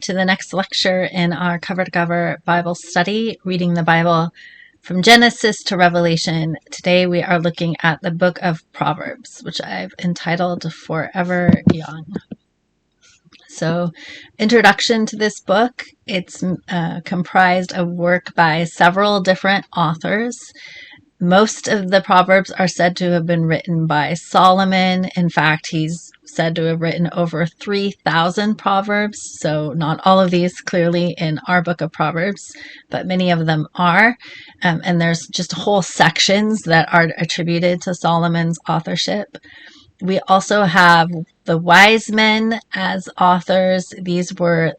to the next lecture in our cover-to-cover Bible study, reading the Bible from Genesis to Revelation. Today we are looking at the book of Proverbs, which I've entitled Forever Young. So, introduction to this book. It's comprised of work by several different authors. Most of the Proverbs are said to have been written by Solomon. In fact, he's said to have written over 3,000 Proverbs. So not all of these clearly in our book of Proverbs, but many of them are. And there's just whole sections that are attributed to Solomon's authorship. We also have the wise men as authors. These are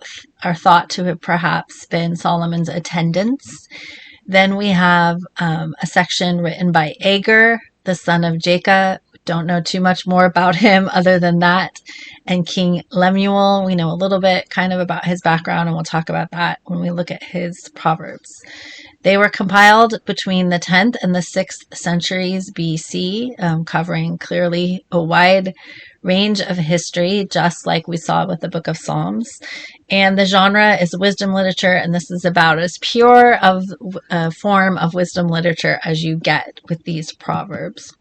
thought to have perhaps been Solomon's attendants. Then we have a section written by Agur, the son of Jacob. Don't know too much more about him other than that. And King Lemuel, we know a little bit kind of about his background, and we'll talk about that when we look at his Proverbs. They were compiled between the 10th and the 6th centuries BC, covering clearly a wide range of history, just like we saw with the book of Psalms. And the genre is wisdom literature, and this is about as pure of a form of wisdom literature as you get with these Proverbs.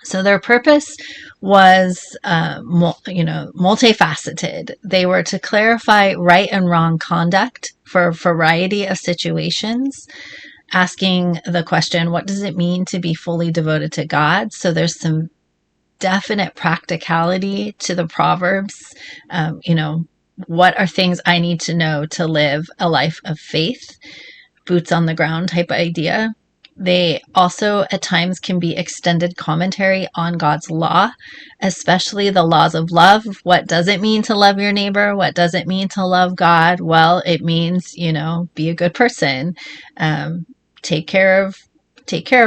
So their purpose was, multifaceted. They were to clarify right and wrong conduct for a variety of situations, asking the question, what does it mean to be fully devoted to God? So there's some definite practicality to the Proverbs. What are things I need to know to live a life of faith? Boots on the ground type idea. They also at times can be extended commentary on God's law, especially the laws of love. What does it mean to love your neighbor? What does it mean to love God? Well, it means, be a good person, take care of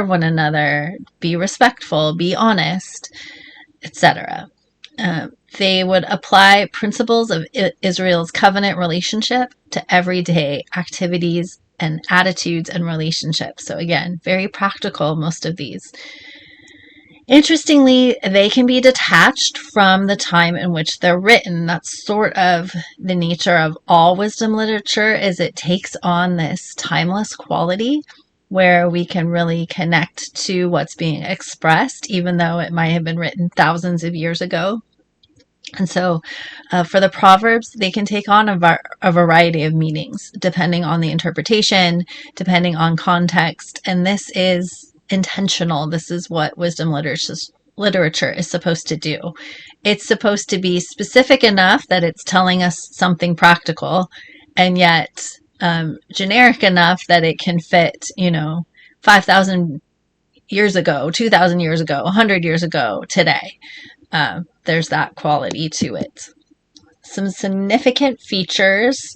one another, be respectful, be honest, etc. They would apply principles of Israel's covenant relationship to everyday activities and attitudes and relationships. So again, very practical, most of these. Interestingly, they can be detached from the time in which they're written. That's sort of the nature of all wisdom literature, is it takes on this timeless quality where we can really connect to what's being expressed, even though it might have been written thousands of years ago. And so for the Proverbs, they can take on a variety of meanings, depending on the interpretation, depending on context. And this is intentional. This is what wisdom literature is supposed to do. It's supposed to be specific enough that it's telling us something practical, and yet generic enough that it can fit, 5,000 years ago, 2,000 years ago, 100 years ago, today. There's that quality to it. Some significant features.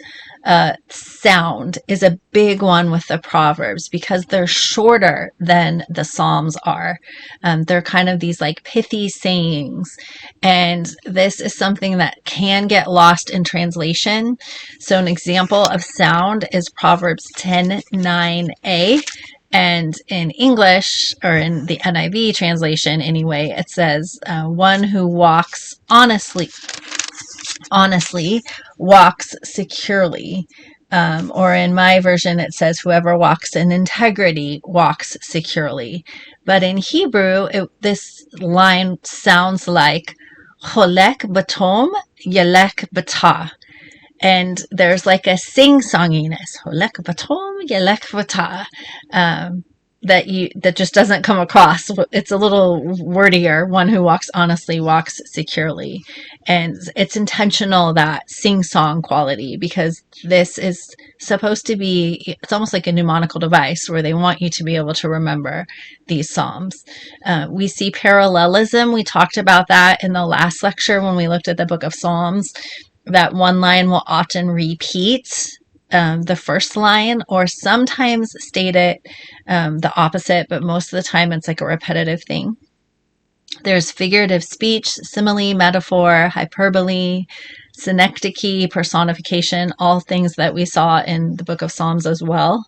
Sound is a big one with the Proverbs because they're shorter than the Psalms are. They're kind of these like pithy sayings. And this is something that can get lost in translation. So an example of sound is Proverbs 10:9a. And in English, or in the NIV translation anyway, it says, one who walks honestly walks securely. Or in my version, it says, whoever walks in integrity walks securely. But in Hebrew, this line sounds like, Cholek batom, yelek batah. And there's like a sing-songiness, holek batom, yelek vatah, that just doesn't come across. It's a little wordier. One who walks honestly walks securely. And it's intentional, that sing-song quality, because this is supposed to be, it's almost like a mnemonical device where they want you to be able to remember these Psalms. We see parallelism. We talked about that in the last lecture when we looked at the book of Psalms. That one line will often repeat the first line, or sometimes state it the opposite, but most of the time it's like a repetitive thing. There's figurative speech, simile, metaphor, hyperbole, synecdoche, personification, all things that we saw in the book of Psalms as well.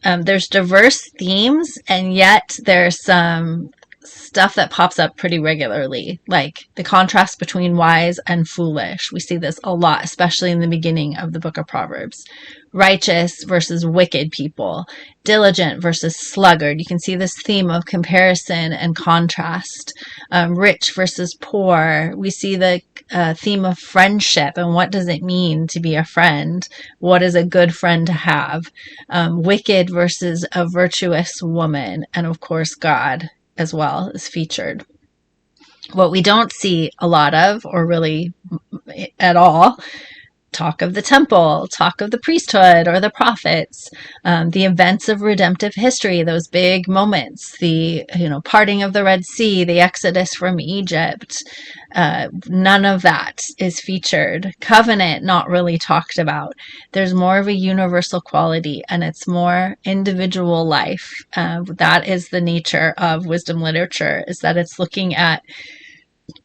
There's diverse themes, and yet there's some stuff that pops up pretty regularly, like the contrast between wise and foolish. We see this a lot, especially in the beginning of the book of Proverbs. Righteous versus wicked people, diligent versus sluggard. You can see this theme of comparison and contrast. Rich versus poor. We see the theme of friendship and what does it mean to be a friend? What is a good friend to have? Wicked versus a virtuous woman. And of course, God as well is featured. What we don't see a lot of, or really at all, talk of the temple, talk of the priesthood or the prophets, the events of redemptive history, those big moments, the parting of the Red Sea, the Exodus from Egypt. None of that is featured. Covenant, not really talked about. There's more of a universal quality, and it's more individual life. That is the nature of wisdom literature, is that it's looking at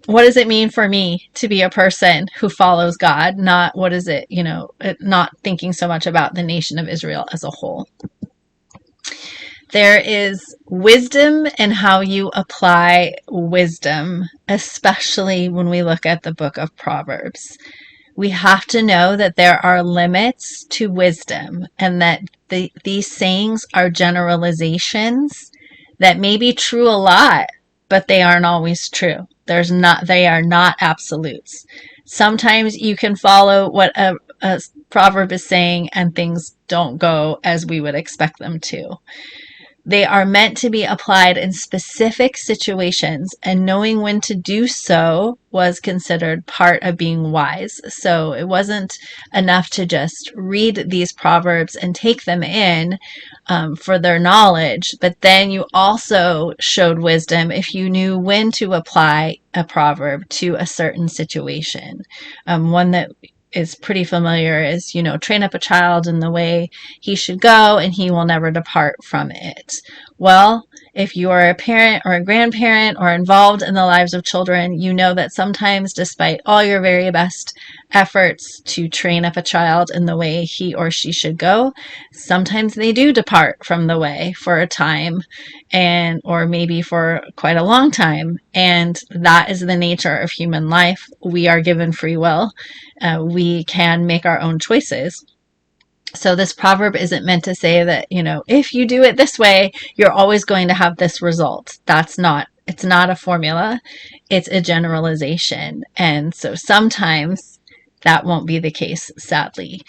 what does it mean for me to be a person who follows God, not what is it, not thinking so much about the nation of Israel as a whole. There is wisdom in how you apply wisdom, especially when we look at the book of Proverbs. We have to know that there are limits to wisdom, and that these sayings are generalizations that may be true a lot, but they aren't always true. They are not absolutes. Sometimes you can follow what a proverb is saying and things don't go as we would expect them to. They are meant to be applied in specific situations, and knowing when to do so was considered part of being wise. So it wasn't enough to just read these proverbs and take them in for their knowledge, but then you also showed wisdom if you knew when to apply a proverb to a certain situation. One that is pretty familiar is, train up a child in the way he should go and he will never depart from it. Well, if you are a parent or a grandparent or involved in the lives of children, you know that sometimes, despite all your very best efforts to train up a child in the way he or she should go, sometimes they do depart from the way for a time, or maybe for quite a long time. And that is the nature of human life. We are given free will. We can make our own choices. So this proverb isn't meant to say that, if you do it this way, you're always going to have this result. It's not a formula. It's a generalization. And so sometimes that won't be the case, sadly.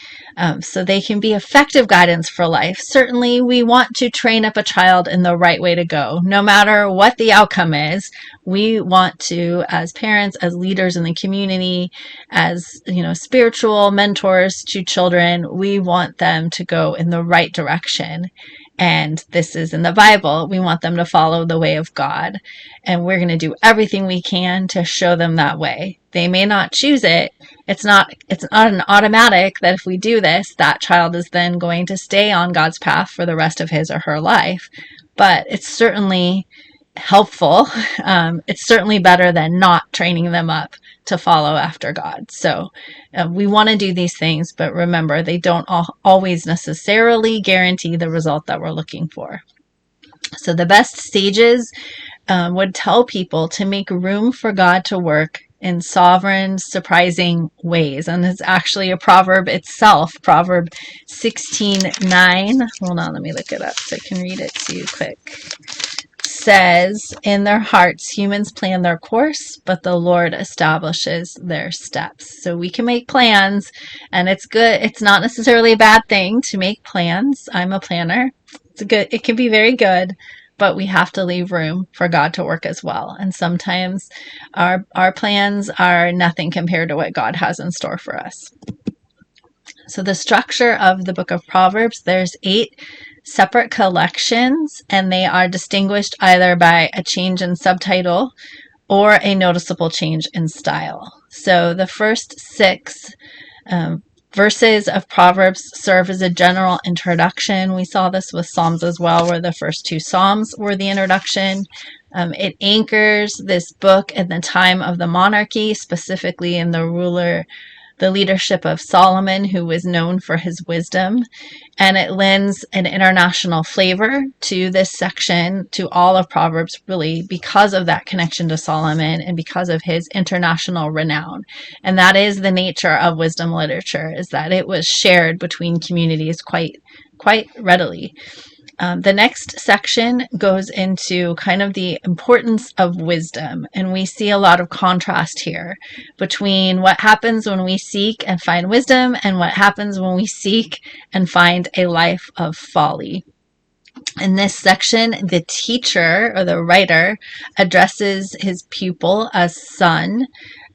So they can be effective guidance for life. Certainly, we want to train up a child in the right way to go. No matter what the outcome is, we want to, as parents, as leaders in the community, as spiritual mentors to children, we want them to go in the right direction. And this is in the Bible. We want them to follow the way of God. And we're going to do everything we can to show them that way. They may not choose it. It's not an automatic that if we do this, that child is then going to stay on God's path for the rest of his or her life. But it's certainly helpful. It's certainly better than not training them up to follow after God. So we want to do these things, but remember, they don't always necessarily guarantee the result that we're looking for. So the best sages would tell people to make room for God to work in sovereign, surprising ways. And it's actually a proverb itself, Proverb 16:9. Hold on, let me look it up so I can read it to you quick. Says, in their hearts, humans plan their course, but the Lord establishes their steps. So we can make plans, and it's good. It's not necessarily a bad thing to make plans. I'm a planner. It can be very good, but we have to leave room for God to work as well. And sometimes our plans are nothing compared to what God has in store for us. So the structure of the book of Proverbs, there's 8 separate collections, and they are distinguished either by a change in subtitle or a noticeable change in style. So the first 6 verses of Proverbs serve as a general introduction. We saw this with Psalms as well, where the first 2 Psalms were the introduction. It anchors this book at the time of the monarchy, specifically in the ruler the leadership of Solomon, who was known for his wisdom. And it lends an international flavor to this section, to all of Proverbs, really, because of that connection to Solomon and because of his international renown. And that is the nature of wisdom literature, is that it was shared between communities quite readily. The next section goes into kind of the importance of wisdom, and we see a lot of contrast here between what happens when we seek and find wisdom and what happens when we seek and find a life of folly. In this section, the teacher or the writer addresses his pupil as son,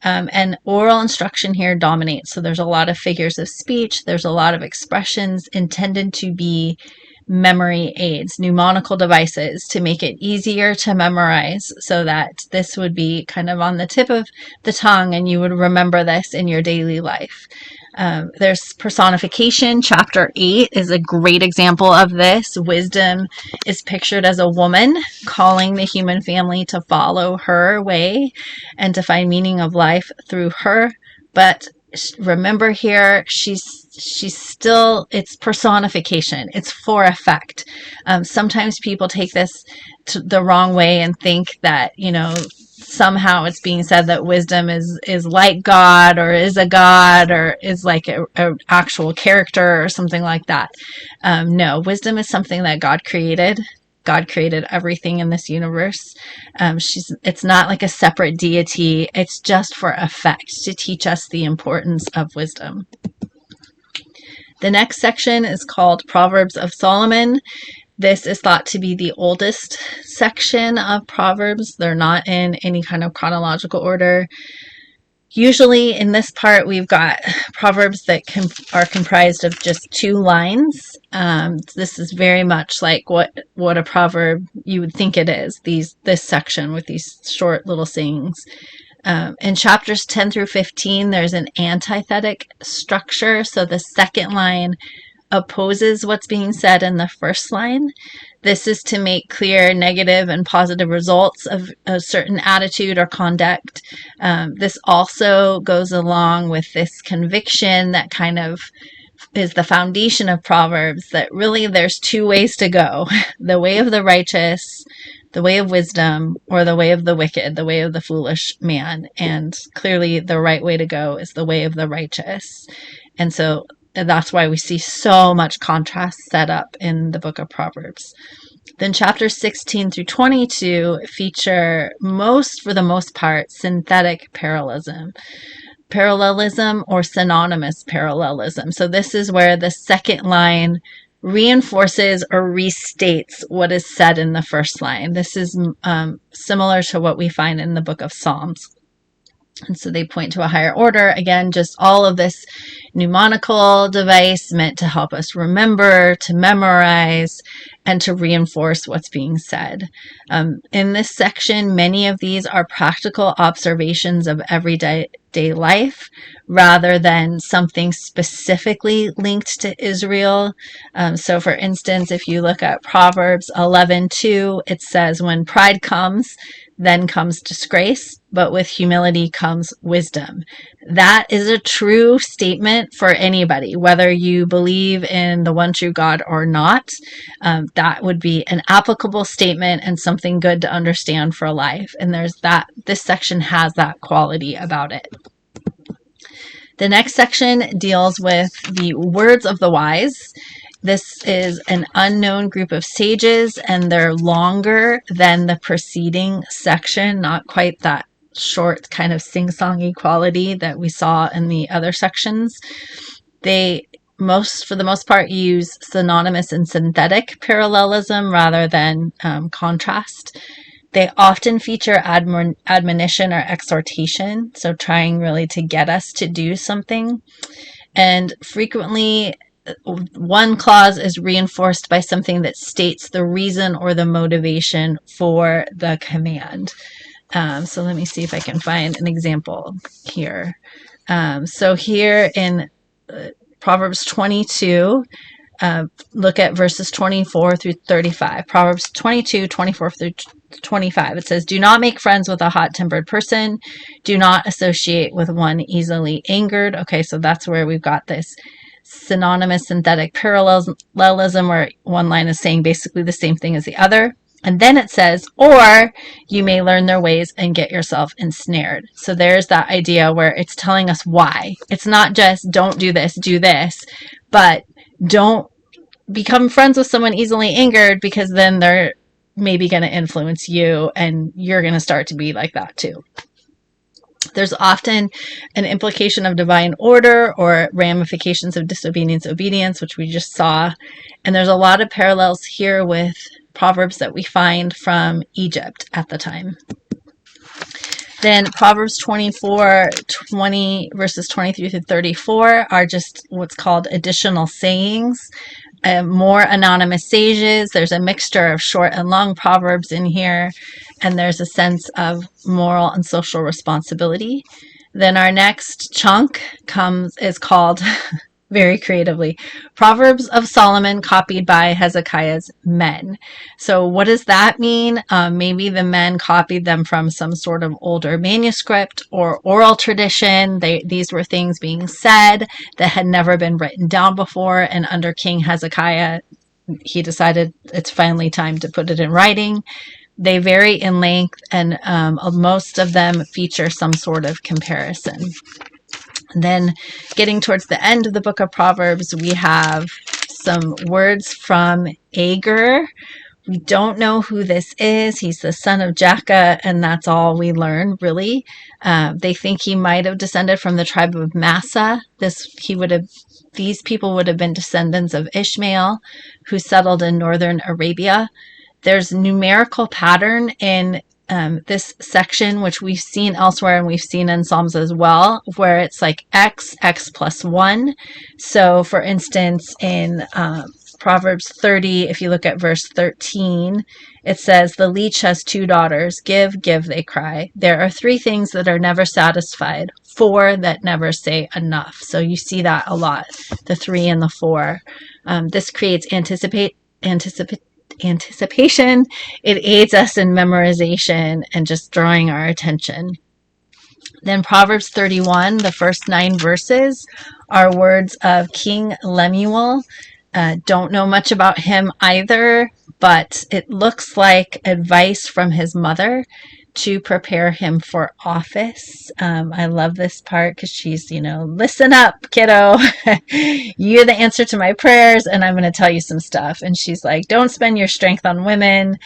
and oral instruction here dominates. So there's a lot of figures of speech, there's a lot of expressions intended to be memory aids, mnemonical devices to make it easier to memorize, so that this would be kind of on the tip of the tongue and you would remember this in your daily life. There's personification. Chapter 8 is a great example of this. Wisdom is pictured as a woman calling the human family to follow her way and to find meaning of life through her. But remember here, she's still, it's personification. It's for effect. Sometimes people take this the wrong way and think that, somehow it's being said that wisdom is like God, or is a God, or is like a actual character or something like that. No, wisdom is something that God created. God created everything in this universe. It's not like a separate deity. It's just for effect, to teach us the importance of wisdom. The next section is called Proverbs of Solomon. This is thought to be the oldest section of Proverbs. They're not in any kind of chronological order. Usually in this part, we've got Proverbs that are comprised of just 2 lines. This is very much like what a proverb you would think it is, this section with these short little sayings. In chapters 10 through 15, there's an antithetic structure. So the second line opposes what's being said in the first line. This is to make clear negative and positive results of a certain attitude or conduct. This also goes along with this conviction that kind of is the foundation of Proverbs, that really there's 2 ways to go: the way of the righteous, the way of wisdom, or the way of the wicked, the way of the foolish man. And clearly the right way to go is the way of the righteous. And so that's why we see so much contrast set up in the book of Proverbs. Then chapters 16 through 22 feature for the most part, synthetic parallelism or synonymous parallelism. So this is where the second line reinforces or restates what is said in the first line. This is similar to what we find in the book of Psalms. And so they point to a higher order. Again, just all of this mnemonical device meant to help us remember, to memorize, and to reinforce what's being said. In this section, many of these are practical observations of everyday life rather than something specifically linked to Israel. So for instance, if you look at Proverbs 11:2, it says, when pride comes, then comes disgrace, but with humility comes wisdom. That is a true statement for anybody, whether you believe in the one true God or not. That would be an applicable statement and something good to understand for life. And this section has that quality about it. The next section deals with the words of the wise. This is an unknown group of sages, and they're longer than the preceding section, not quite that short kind of sing-songy quality that we saw in the other sections. They for the most part use synonymous and synthetic parallelism rather than contrast. They often feature admonition or exhortation, so trying really to get us to do something. And frequently, one clause is reinforced by something that states the reason or the motivation for the command. So let me see if I can find an example here. So here in Proverbs 22, look at verses 24 through 35. Proverbs 22, 24 through 25. It says, do not make friends with a hot-tempered person. Do not associate with one easily angered. Okay, so that's where we've got this synonymous synthetic parallelism where one line is saying basically the same thing as the other. And then it says, or you may learn their ways and get yourself ensnared. So there's that idea where it's telling us why. It's not just don't do this, but don't become friends with someone easily angered, because then they're maybe going to influence you and you're going to start to be like that too. There's often an implication of divine order or ramifications of disobedience, obedience, which we just saw. And there's a lot of parallels here with Proverbs that we find from Egypt at the time. Then Proverbs 24:20 verses 23 through 34 are just what's called additional sayings. More anonymous sages. There's a mixture of short and long proverbs in here, and there's a sense of moral and social responsibility. Then our next chunk is called very creatively, Proverbs of Solomon copied by Hezekiah's men. So what does that mean? Maybe the men copied them from some sort of older manuscript or oral tradition. These were things being said that had never been written down before, and under King Hezekiah, he decided it's finally time to put it in writing. They vary in length, and most of them feature some sort of comparison. And then getting towards the end of the book of Proverbs, we have some words from Agur. We don't know who this is. He's the son of Jakeh, and that's all we learn, really. They think he might have descended from the tribe of Massa. These people would have been descendants of Ishmael, who settled in northern Arabia. There's numerical pattern in this section, which we've seen elsewhere and we've seen in Psalms as well, where it's like x plus 1. So for instance, in Proverbs 30, if you look at verse 13, it says, the leech has 2 daughters. Give, they cry. There are 3 things that are never satisfied, 4 that never say enough. So you see that a lot, the 3 and the 4. This creates anticipation. It aids us in memorization and just drawing our attention. Then Proverbs 31, the first 9 verses, are words of King Lemuel. Don't know much about him either, but it looks like advice from his mother to prepare him for office. I love this part because she's, listen up, kiddo. You're the answer to my prayers, and I'm going to tell you some stuff. And she's like, don't spend your strength on women.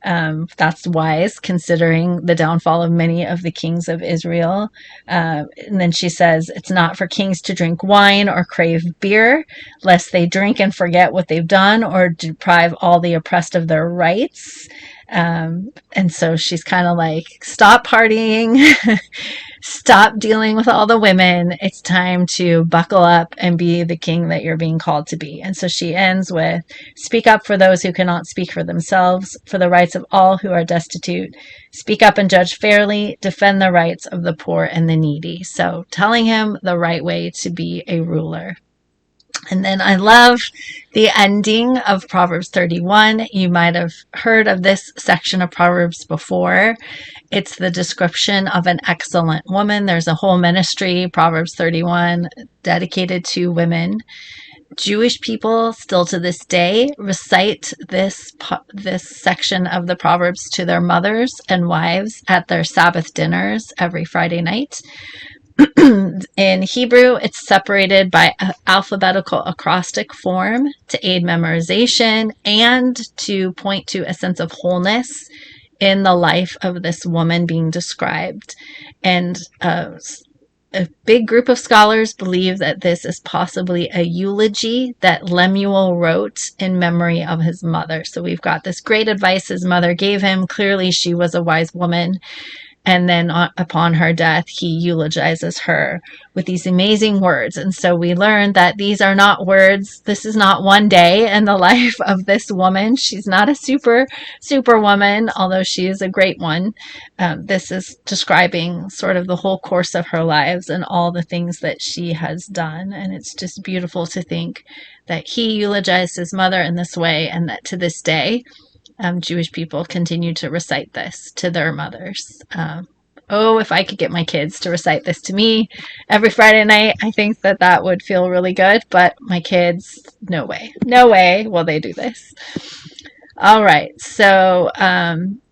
That's wise, considering the downfall of many of the kings of Israel. And then she says, it's not for kings to drink wine or crave beer, lest they drink and forget what they've done or deprive all the oppressed of their rights. And so she's kind of like, stop partying, stop dealing with all the women. It's time to buckle up and be the king that you're being called to be. And so she ends with, speak up for those who cannot speak for themselves, for the rights of all who are destitute. Speak up and judge fairly, defend the rights of the poor and the needy. So telling him the right way to be a ruler. And then I love the ending of Proverbs 31. You might have heard of this section of Proverbs before. It's the description of an excellent woman. There's a whole ministry, Proverbs 31, dedicated to women. Jewish people still to this day recite this section of the Proverbs to their mothers and wives at their Sabbath dinners every Friday night. In Hebrew, it's separated by alphabetical acrostic form to aid memorization and to point to a sense of wholeness in the life of this woman being described. And a big group of scholars believe that this is possibly a eulogy that Lemuel wrote in memory of his mother. So we've got this great advice his mother gave him. Clearly, she was a wise woman. And then upon her death, he eulogizes her with these amazing words. And so we learn that these are not words. This is not one day in the life of this woman. She's not a super woman, although she is a great one. This is describing sort of the whole course of her lives and all the things that she has done. And it's just beautiful to think that he eulogized his mother in this way, and that to this day, Jewish people continue to recite this to their mothers. Oh, if I could get my kids to recite this to me every Friday night, I think that would feel really good. But my kids, no way. No way will they do this. All right. So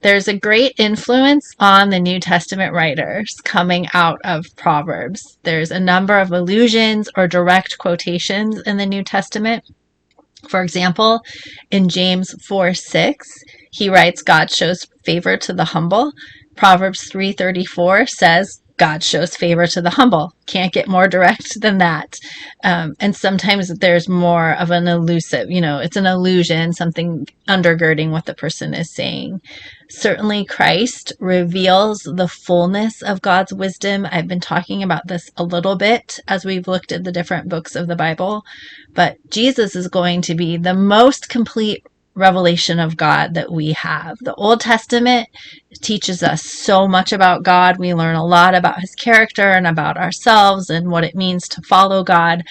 there's a great influence on the New Testament writers coming out of Proverbs. There's a number of allusions or direct quotations in the New Testament. For example, in James 4:6, he writes, God shows favor to the humble. Proverbs 3:34 says, God shows favor to the humble. Can't get more direct than that. And sometimes there's more of an elusive, it's an allusion, something undergirding what the person is saying. Certainly, Christ reveals the fullness of God's wisdom. I've been talking about this a little bit as we've looked at the different books of the Bible, but Jesus is going to be the most complete revelation of God that we have. The Old Testament teaches us so much about God. We learn a lot about his character and about ourselves and what it means to follow God.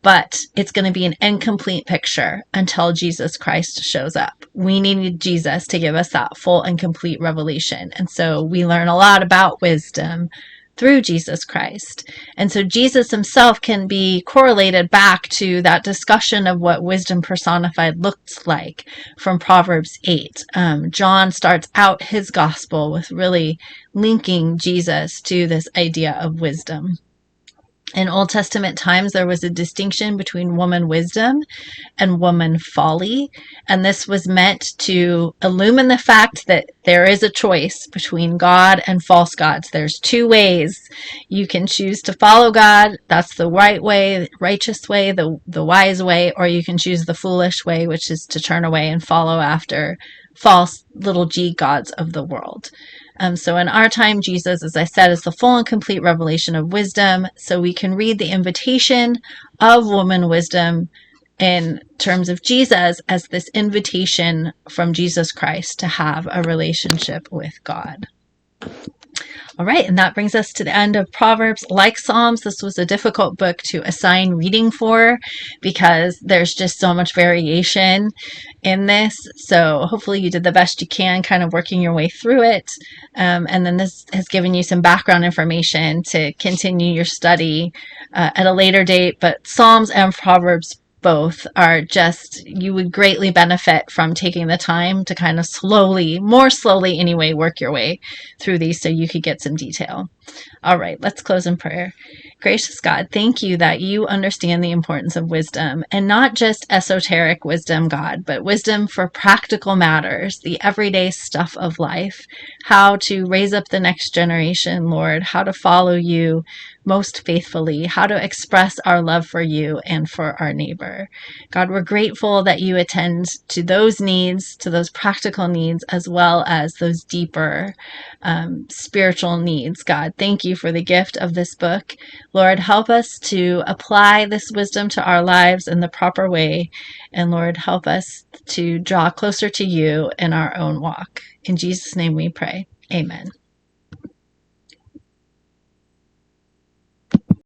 But it's going to be an incomplete picture until Jesus Christ shows up. We need Jesus to give us that full and complete revelation. And so we learn a lot about wisdom through Jesus Christ. And so Jesus himself can be correlated back to that discussion of what wisdom personified looks like from Proverbs 8. John starts out his gospel with really linking Jesus to this idea of wisdom. In Old Testament times, there was a distinction between woman wisdom and woman folly. And this was meant to illumine the fact that there is a choice between God and false gods. There's two ways. You can choose to follow God. That's the right way, righteous way, the wise way, or you can choose the foolish way, which is to turn away and follow after false little g gods of the world. So in our time, Jesus, as I said, is the full and complete revelation of wisdom. So we can read the invitation of woman wisdom in terms of Jesus as this invitation from Jesus Christ to have a relationship with God. All right, and that brings us to the end of Proverbs. Like Psalms, this was a difficult book to assign reading for because there's just so much variation in this. So hopefully you did the best you can, kind of working your way through it. And then this has given you some background information to continue your study at a later date. But Psalms and Proverbs both are just, you would greatly benefit from taking the time to kind of slowly, more slowly anyway, work your way through these so you could get some detail. All right, let's close in prayer. Gracious God, thank you that you understand the importance of wisdom, and not just esoteric wisdom, God, but wisdom for practical matters, the everyday stuff of life, how to raise up the next generation, Lord, how to follow you most faithfully, how to express our love for you and for our neighbor. God, we're grateful that you attend to those needs, to those practical needs, as well as those deeper spiritual needs. God, thank you for the gift of this book. Lord, help us to apply this wisdom to our lives in the proper way. And Lord, help us to draw closer to you in our own walk. In Jesus' name we pray. Amen.